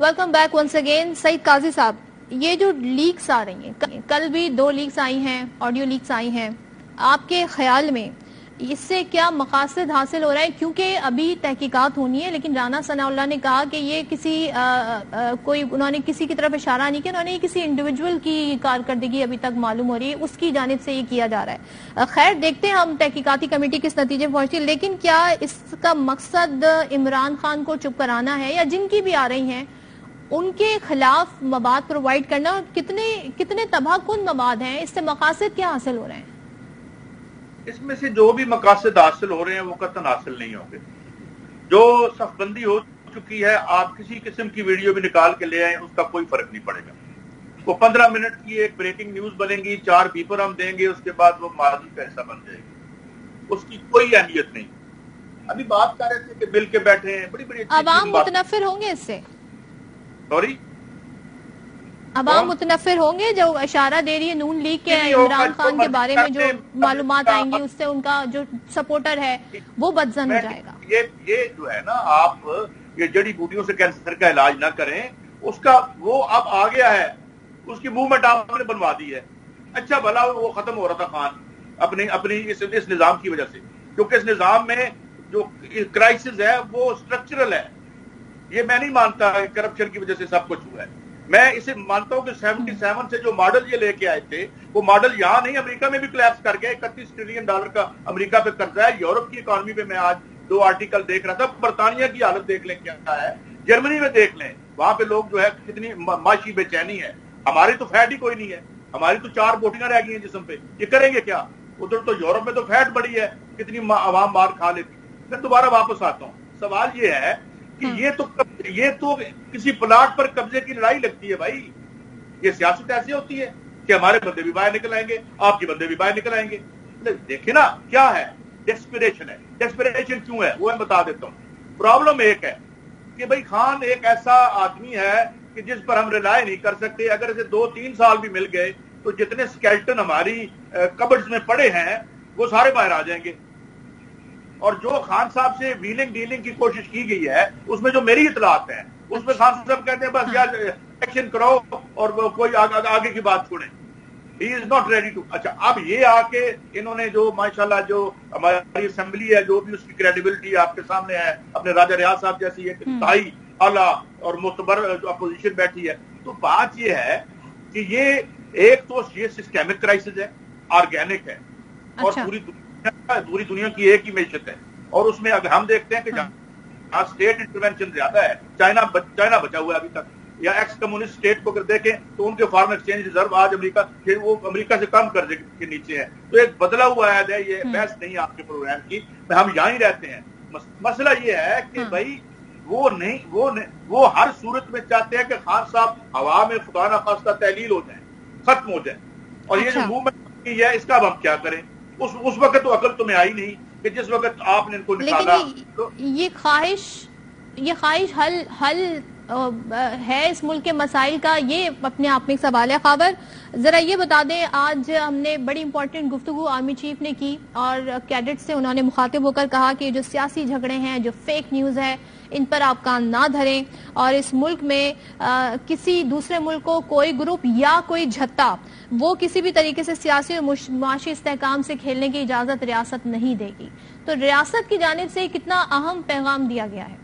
Welcome back once again. Saeed Qazi Sahab, یہ جو leaks آ رہی ہیں، کل بھی 2 لیکس آئی ہیں، آڈیو لیکس آئی ہیں، آپ کے خیال میں اس سے کیا مقاصد حاصل ہو رہا ہے؟ کیونکہ ابھی تحقیقات ہونی ہے، لیکن رانا ثناء اللہ نے کہا کہ یہ انہوں نے کسی کی طرف اشارہ نہیں کیا، انہوں نے یہ کسی انڈیویجول کی کارکردگی ابھی تک معلوم ہو رہی ہے، اس کی جانب سے یہ کیا جا رہا ہے. خیر، دیکھتے ہیں ہم تحقیقاتی کمیٹی کس نتیجے میں پہنچتی ہے، لیکن کیا اس کا مقصد عمران خان کو چپ کرانا ہے، یا جن کی بھی آ رہی ہیں ان کے خلاف مواد پرووائڈ کرنا؟ اور کتنے تباہ کن مواد ہیں؟ اس سے مقاصد کیا حاصل ہو رہے ہیں؟ اس میں سے جو بھی مقاصد حاصل ہو رہے ہیں وہ قطعاً حاصل نہیں ہوں گے. جو صف بندی ہو چکی ہے، آپ کسی قسم کی ویڈیو بھی نکال کے لے آئیں، اس کا کوئی فرق نہیں پڑے گا. وہ 15 منٹ کی ایک بریکنگ نیوز بنے گی، 4 بیپر ہم دیں گے، اس کے بعد وہ ماضی کا حصہ بن جائے گی. اس کی کوئی اہمیت نہیں. ابھی بات کر رہے تھے کہ مل کے بیٹھے ہیں، بڑی بڑی عوام متنفر ہوں گے اس سے. سوری، عوام متنفر ہوں گے جو اشارہ دے رہی ہے نون لیگ کے عمران خان کے بارے میں جو معلومات آئیں گی، اس سے ان کا جو سپورٹر ہے وہ بدظن ہو جائے گا. یہ جو ہے نا، آپ یہ جڑی بوٹیوں سے کینسر کا علاج نہ کریں، اس کا وہ اب آ گیا ہے، اس کی موومنٹ آپ نے بنوا دی ہے. اچھا بھلا وہ ختم ہو رہا تھا خان اپنی اس نظام کی وجہ سے، کیونکہ اس نظام میں جو کرائسس ہے وہ اسٹرکچرل ہے. یہ میں نہیں مانتا کرپشن کی وجہ سے سب کچھ ہوا ہے. میں اسے مانتا ہوں کہ 77 سے جو ماڈل یہ لے کے آئے تھے، وہ ماڈل یہاں نہیں، امریکہ میں بھی کلیپس کر گیا. $31 ٹریلین کا امریکہ پہ قرضہ ہے. یورپ کی اکانومی پہ میں آج 2 آرٹیکل دیکھ رہا تھا. برطانیہ کی حالت دیکھ لیں کیا ہے، جرمنی میں دیکھ لیں، وہاں پہ لوگ جو ہے کتنی معاشی بے چینی ہے. ہماری تو فیٹ ہی کوئی نہیں ہے، ہماری تو 4 بوٹیاں رہ گئی ہیں جسم پہ. یہ کریں گے کیا؟ ادھر تو یورپ میں تو فیٹ بڑی ہے، کتنی عوام مار کھا لیتی. میں دوبارہ واپس آتا ہوں. سوال یہ ہے کہ یہ تو کسی پلاٹ پر قبضے کی لڑائی لگتی ہے بھائی. یہ سیاست ایسی ہوتی ہے کہ ہمارے بندے بھی باہر نکل آئیں گے، آپ کے بندے بھی باہر نکل آئیں گے. دیکھیں نا کیا ہے، ڈیسپریشن ہے. ڈیسپریشن کیوں ہے وہ میں بتا دیتا ہوں. پرابلم ایک ہے کہ بھائی خان ایک ایسا آدمی ہے کہ جس پر ہم ریلائی نہیں کر سکتے. اگر اسے 2-3 سال بھی مل گئے تو جتنے سکیلٹن ہماری کبرز میں پڑے ہیں وہ سارے باہر آ جائیں گے. اور جو خان صاحب سے ویلنگ ڈیلنگ کی کوشش کی گئی ہے، اس میں جو میری اطلاعات ہیں، اس میں خان صاحب کہتے ہیں بس یار ایکشن کرو اور کوئی آگے کی بات چھوڑیں. ہی از ناٹ ریڈی ٹو. اچھا، اب یہ آ کے انہوں نے جو ماشاءاللہ جو ہماری اسمبلی ہے، جو بھی اس کی کریڈیبلٹی آپ کے سامنے ہے، اپنے راجہ ریاض صاحب جیسی ایک انتہائی اعلیٰ اور معتبر جو اپوزیشن بیٹھی ہے، تو بات یہ ہے کہ یہ ایک تو یہ سسٹمک کرائسس ہے، آرگینک ہے، اور پوری دنیا کی ایک ہی معیشت ہے. اور اس میں اگر ہم دیکھتے ہیں کہ جہاں اسٹیٹ انٹروینشن زیادہ ہے، چائنا بچا ہوا ہے ابھی تک، یا ایکس کمیونسٹ اسٹیٹ کو اگر دیکھیں تو ان کے فارن ایکسچینج ریزرو آج امریکہ سے کم قرضے کے نیچے ہے. تو ایک بدلا ہوا ہے. یہ بحث نہیں ہے آپ کے پروگرام کی، ہم یہاں ہی رہتے ہیں. مسئلہ یہ ہے کہ بھائی وہ ہر صورت میں چاہتے ہیں کہ خان صاحب ہوا میں خدا نخواستہ تحلیل ہو جائیں، ختم ہو جائیں. اور یہ جو موومنٹ کی ہے، اس کا اب ہم کیا کریں؟ اس وقت تو عقل تمہیں آئی نہیں کہ جس وقت آپ نے ان کو نکالا. لیکن یہ خواہش حل ہے اس ملک کے مسائل کا، یہ اپنے آپ میں ایک سوال ہے. خاور، ذرا یہ بتا دیں، آج ہم نے بڑی امپورٹنٹ گفتگو آرمی چیف نے کی اور کیڈٹ سے انہوں نے مخاطب ہو کر کہا کہ جو سیاسی جھگڑے ہیں، جو فیک نیوز ہے، ان پر آپ کان نہ دھریں، اور اس ملک میں کسی دوسرے ملک کو کوئی گروپ یا کوئی جھتا وہ کسی بھی طریقے سے سیاسی اور معاشی استحکام سے کھیلنے کی اجازت ریاست نہیں دے گی. تو ریاست کی جانب سے کتنا اہم پیغام دیا گیا ہے؟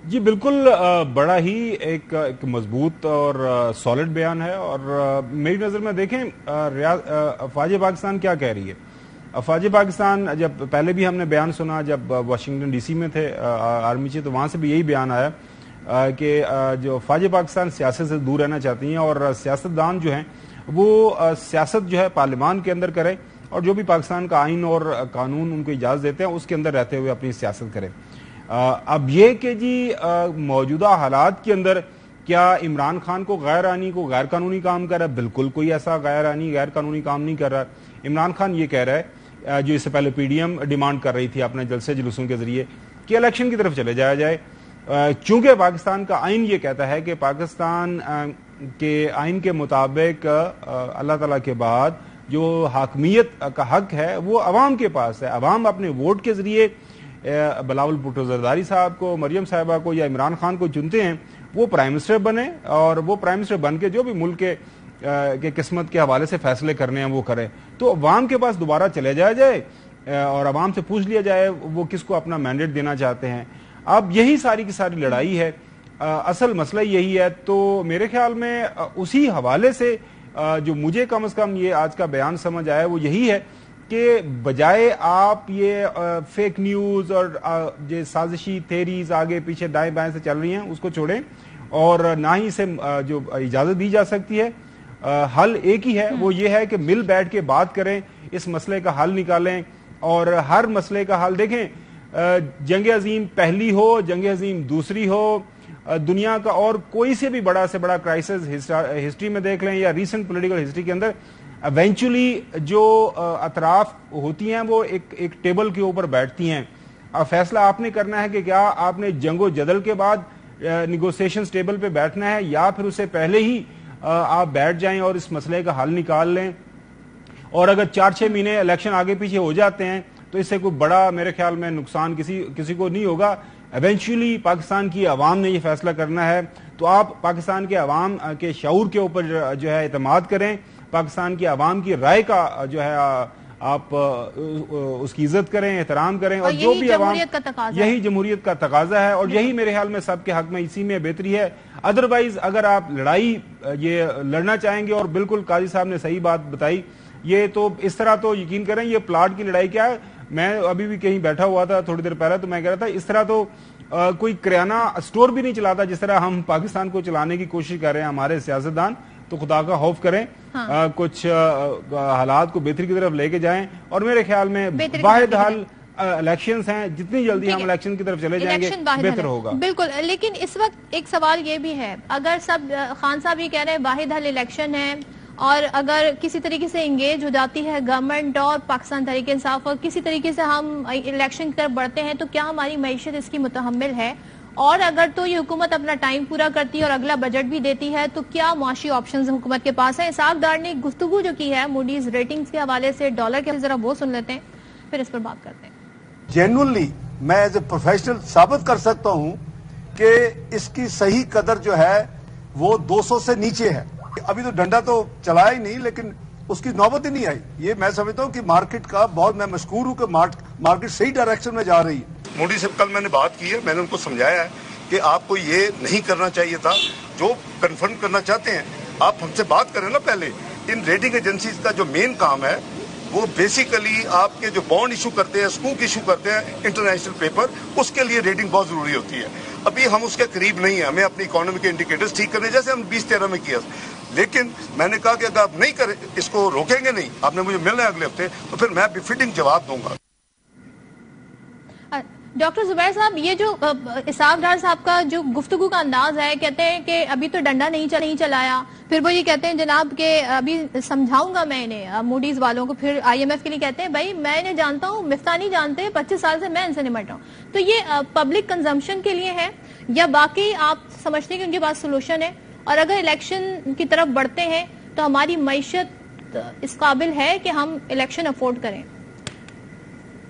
جی بالکل، بڑا ہی ایک مضبوط اور سالڈ بیان ہے. اور میری نظر میں دیکھیں افواج پاکستان کیا کہہ رہی ہے. افواج پاکستان، جب پہلے بھی ہم نے بیان سنا جب واشنگٹن ڈی سی میں تھے آرمی چیف، تو وہاں سے بھی یہی بیان آیا کہ جو افواج پاکستان سیاست سے دور رہنا چاہتی ہیں، اور سیاستدان جو ہیں وہ سیاست جو ہے پارلیمان کے اندر کریں، اور جو بھی پاکستان کا آئین اور قانون ان کو اجازت دیتے ہیں اس کے اندر رہتے ہوئے اپنی سیاست کریں. اب یہ کہ جی موجودہ حالات کے اندر کیا عمران خان کو غیر قانونی کام کر رہا ہے؟ بالکل کوئی ایسا غیر قانونی کام نہیں کر رہا. عمران خان یہ کہہ رہا ہے، جو اس سے پہلے پی ڈی ایم ڈیمانڈ کر رہی تھی اپنے جلسے جلوسوں کے ذریعے، کہ الیکشن کی طرف چلے جایا جائے. چونکہ پاکستان کا آئین یہ کہتا ہے کہ پاکستان کے آئین کے مطابق اللہ تعالیٰ کے بعد جو حاکمیت کا حق ہے وہ عوام کے پاس ہے. عوام اپنے ووٹ کے ذریعے بلاول بھٹو زرداری صاحب کو، مریم صاحبہ کو یا عمران خان کو چنتے ہیں، وہ پرائم منسٹر بنے اور وہ پرائم منسٹر بن کے جو بھی ملک کے قسمت کے حوالے سے فیصلے کرنے ہیں وہ کرے. تو عوام کے پاس دوبارہ چلے جایا جائے اور عوام سے پوچھ لیا جائے وہ کس کو اپنا مینڈیٹ دینا چاہتے ہیں. اب یہی ساری کی ساری لڑائی ہے, اصل مسئلہ یہی ہے. تو میرے خیال میں اسی حوالے سے جو مجھے کم از کم یہ آج کا بیان سمجھ آیا وہ یہی ہے کہ بجائے آپ یہ فیک نیوز اور یہ سازشی تھیریز آگے پیچھے دائیں بائیں سے چل رہی ہیں اس کو چھوڑیں, اور نہ ہی اسے جو اجازت دی جا سکتی ہے. حل ایک ہی ہے, وہ یہ ہے کہ مل بیٹھ کے بات کریں, اس مسئلے کا حل نکالیں. اور ہر مسئلے کا حل دیکھیں, جنگ عظیم پہلی ہو, جنگ عظیم دوسری ہو, دنیا کا اور کوئی سے بھی بڑا کرائسس ہسٹری میں دیکھ لیں یا ریسنٹ پولیٹیکل ہسٹری کے اندر, ایونچولی جو اطراف ہوتی ہیں وہ ایک ٹیبل کے اوپر بیٹھتی ہیں. اب فیصلہ آپ نے کرنا ہے کہ کیا آپ نے جنگ و جدل کے بعد نیگوسیشنز ٹیبل پہ بیٹھنا ہے یا پھر اس سے پہلے ہی آپ بیٹھ جائیں اور اس مسئلے کا حل نکال لیں. اور اگر 4-6 مہینے الیکشن آگے پیچھے ہو جاتے ہیں تو اس سے کوئی بڑا میرے خیال میں نقصان کسی کو نہیں ہوگا. ایونچولی پاکستان کی عوام نے یہ فیصلہ کرنا ہے, تو آپ پاکستان کے عوام کے شعور کے اوپر جو ہے اعتماد کریں, پاکستان کی عوام کی رائے کا جو ہے آپ اس کی عزت کریں, احترام کریں, اور جو بھی عوام, یہی جمہوریت کا تقاضا ہے اور یہی میرے خیال میں سب کے حق میں اسی میں بہتری ہے. ادروائز اگر آپ لڑائی یہ لڑنا چاہیں گے, اور بالکل قاضی صاحب نے صحیح بات بتائی, یہ تو اس طرح تو یقین کریں یہ پلاٹ کی لڑائی کیا ہے. میں ابھی بھی کہیں بیٹھا ہوا تھا تھوڑی دیر پہلے, تو میں کہہ رہا تھا اس طرح تو کوئی کریانہ اسٹور بھی نہیں چلاتا جس طرح ہم پاکستان کو چلانے کی کوشش کر رہے ہیں ہمارے سیاستدان. تو خدا کا خوف کریں, کچھ حالات کو بہتری کی طرف لے کے جائیں, اور میرے خیال میں واحد حل الیکشنز ہیں, جتنی جلدی ہم الیکشن کی طرف چلے جائیں گے بہتر ہوگا. بالکل, لیکن اس وقت ایک سوال یہ بھی ہے, اگر سب خان صاحب یہ کہہ رہے ہیں واحد حل الیکشن ہے, اور اگر کسی طریقے سے انگیج ہو جاتی ہے گورنمنٹ اور پاکستان تحریک انصاف اور کسی طریقے سے ہم الیکشن کی طرف بڑھتے ہیں, تو کیا ہماری معیشت اس کی متحمل ہے؟ اور اگر تو یہ حکومت اپنا ٹائم پورا کرتی ہے اور اگلا بجٹ بھی دیتی ہے, تو کیا معاشی آپشنز حکومت کے پاس ہیں؟ اسحاق ڈار نے ایک گفتگو جو کی ہے موڈیز ریٹنگز کے حوالے سے ڈالر کے, ذرا وہ سن لیتے ہیں پھر اس پر بات کرتے ہیں. جینوئنلی میں ایز اے پروفیشنل ثابت کر سکتا ہوں کہ اس کی صحیح قدر جو ہے وہ 200 سے نیچے ہے. ابھی تو ڈنڈا تو چلایا ہی نہیں, لیکن اس کی نوبت ہی نہیں آئی. یہ میں سمجھتا ہوں کہ مارکیٹ کا بہت, میں مشکور ہوں کہ مارکیٹ صحیح ڈائریکشن میں جا رہی ہے. موڈی سے کل میں نے بات کی ہے, میں نے ان کو سمجھایا ہے کہ آپ کو یہ نہیں کرنا چاہیے تھا. جو کنفرم کرنا چاہتے ہیں آپ ہم سے بات کریں نا پہلے. ان ریٹنگ ایجنسیز کا جو مین کام ہے وہ بیسیکلی آپ کے جو بانڈ ایشو کرتے ہیں, سکوک ایشو کرتے ہیں, انٹرنیشنل پیپر, اس کے لیے ریٹنگ بہت ضروری ہوتی ہے. ابھی ہم اس کے قریب نہیں ہیں, ہمیں اپنی اکانومی کے انڈیکیٹرز ٹھیک کرنے جیسے ہم 2013 میں کیا. لیکن میں نے کہا کہ اگر آپ نہیں کریں, اس کو روکیں گے نہیں, آپ نے مجھے ملنا ہے اگلے ہفتے, تو پھر میں بفٹنگ جواب دوں گا. ڈاکٹر زبیر صاحب, یہ جو اسحاق ڈار صاحب کا جو گفتگو کا انداز ہے, کہتے ہیں کہ ابھی تو ڈنڈا نہیں چلایا, پھر وہ یہ کہتے ہیں جناب کہ ابھی سمجھاؤں گا میں انہیں موڈیز والوں کو, پھر آئی ایم ایف کے لیے کہتے ہیں بھائی میں انہیں جانتا ہوں, مفتاح نہیں جانتے, 25 سال سے میں ان سے نمٹ رہا ہوں. تو یہ پبلک کنزمپشن کے لیے ہے یا باقی آپ سمجھتے ہیں کہ ان کے پاس سولوشن ہے؟ اور اگر الیکشن کی طرف بڑھتے ہیں تو ہماری معیشت اس قابل ہے کہ ہم الیکشن افورڈ کریں؟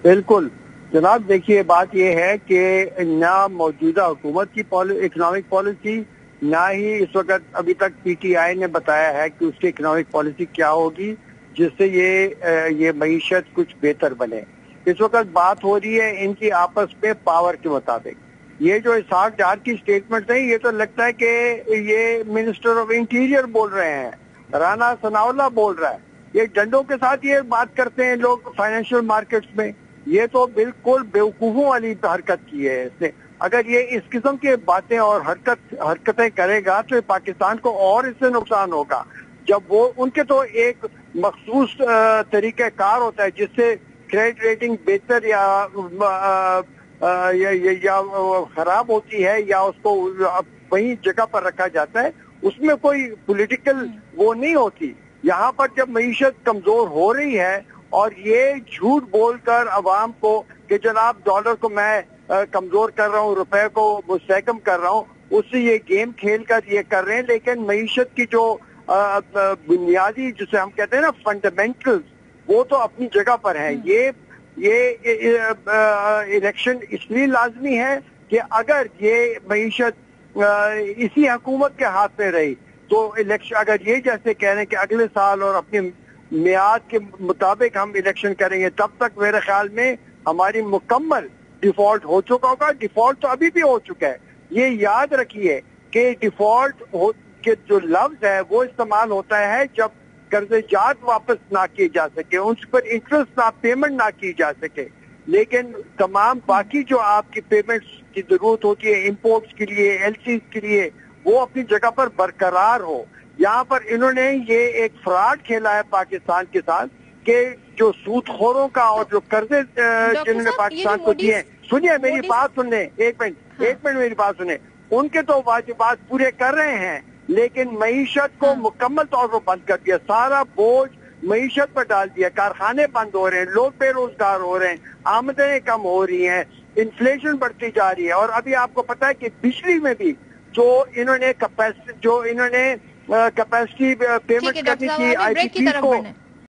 بالکل جناب, دیکھیے بات یہ ہے کہ نہ موجودہ حکومت کی اکنامک پالیسی, نہ ہی اس وقت ابھی تک پی ٹی آئی نے بتایا ہے کہ اس کی اکنامک پالیسی کیا ہوگی جس سے یہ معیشت کچھ بہتر بنے. اس وقت بات ہو رہی ہے ان کی آپس میں پاور کے مطابق. یہ جو اسحاق ڈار کی سٹیٹمنٹ ہے, یہ تو لگتا ہے کہ یہ منسٹر آف انٹیریئر بول رہے ہیں, رانا ثناء اللہ بول رہا ہے. یہ ڈنڈوں کے ساتھ یہ بات کرتے ہیں لوگ فائنینشیل مارکیٹس میں. یہ تو بالکل بیوقوفوں والی حرکت کی ہے اس نے. اگر یہ اس قسم کی باتیں اور حرکتیں کرے گا تو پاکستان کو اور اس سے نقصان ہوگا. جب وہ ان کے تو ایک مخصوص طریقہ کار ہوتا ہے جس سے کریڈٹ ریٹنگ بہتر یا خراب ہوتی ہے یا اس کو وہیں جگہ پر رکھا جاتا ہے, اس میں کوئی پولیٹیکل وہ نہیں ہوتی. یہاں پر جب معیشت کمزور ہو رہی ہے اور یہ جھوٹ بول کر عوام کو کہ جناب ڈالر کو میں کمزور کر رہا ہوں, روپے کو مستحکم کر رہا ہوں, اس سے یہ گیم کھیل کر یہ کر رہے ہیں. لیکن معیشت کی جو بنیادی جسے ہم کہتے ہیں نا فنڈامنٹل, وہ تو اپنی جگہ پر ہے. یہ الیکشن اس لیے لازمی ہے کہ اگر یہ معیشت اسی حکومت کے ہاتھ میں رہی. تو الیکشن اگر یہ جیسے کہہ رہے ہیں کہ اگلے سال اور اپنی میعاد کے مطابق ہم الیکشن کریں گے، تب تک میرے خیال میں ہماری مکمل ڈیفالٹ ہو چکا ہوگا. ڈیفالٹ تو ابھی بھی ہو چکا ہے. یہ یاد رکھیے کہ ڈیفالٹ کے جو لفظ ہے وہ استعمال ہوتا ہے جب قرضے جات واپس نہ کیے جا سکے، ان پر انٹرسٹ نہ پیمنٹ نہ کی جا سکے. لیکن تمام باقی جو آپ کی پیمنٹس کی ضرورت ہوتی ہے امپورٹس کے لیے، ایل سیز کے لیے، وہ اپنی جگہ پر برقرار ہو. یہاں پر انہوں نے یہ ایک فراڈ کھیلا ہے پاکستان کے ساتھ کہ جو سود خوروں کا اور جو قرضے جنہوں نے پاکستان کو دیے ہیں، سنیے میری بات سن لیں، ایک منٹ میری بات سنیں. ان کے تو واجبات پورے کر رہے ہیں لیکن معیشت کو مکمل طور پر بند کر دیا. سارا بوجھ معیشت پر ڈال دیا. کارخانے بند ہو رہے ہیں، لوگ بے روزگار ہو رہے ہیں، آمدنیں کم ہو رہی ہیں، انفلیشن بڑھتی جا رہی ہے. اور ابھی آپ کو پتا ہے کہ بجلی میں بھی جو انہوں نے کیپیسٹی پیمنٹ کرنے کی آئی پی پی کو